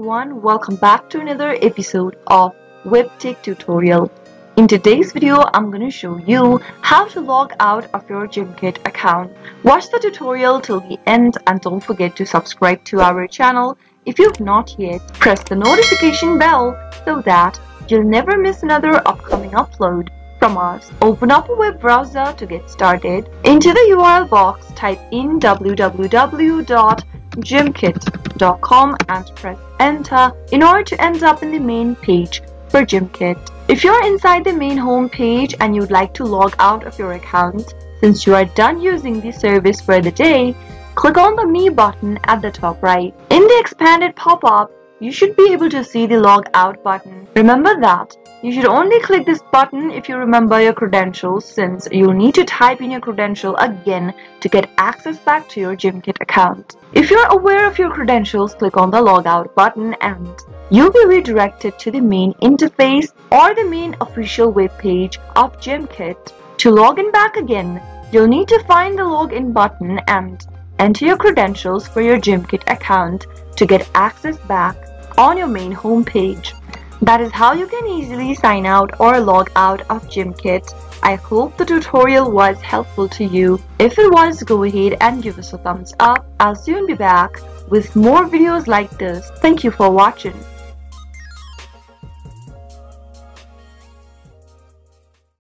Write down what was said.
everyone, welcome back to another episode of Webtech Tutorial. In today's video, I'm going to show you how to log out of your Gimkit account. Watch the tutorial till the end and don't forget to subscribe to our channel if you've not yet. Press the notification bell so that you'll never miss another upcoming upload from us. Open up a web browser to get started. Into the URL box, type in www.gimkit.com and press enter in order to end up in the main page for Gimkit. If you're inside the main home page and you'd like to log out of your account since you are done using the service for the day, click on the Me button at the top right. In the expanded pop-up, you should be able to see the log out button. Remember that you should only click this button if you remember your credentials, since you'll need to type in your credential again to get access back to your Gimkit account. If you're aware of your credentials, click on the logout button and you'll be redirected to the main interface or the main official web page of Gimkit. To log in back again, you'll need to find the login button and enter your credentials for your Gimkit account to get access back on your main home page. That is how you can easily sign out or log out of Gimkit. I hope the tutorial was helpful to you. If it was, go ahead and give us a thumbs up. I'll soon be back with more videos like this. Thank you for watching.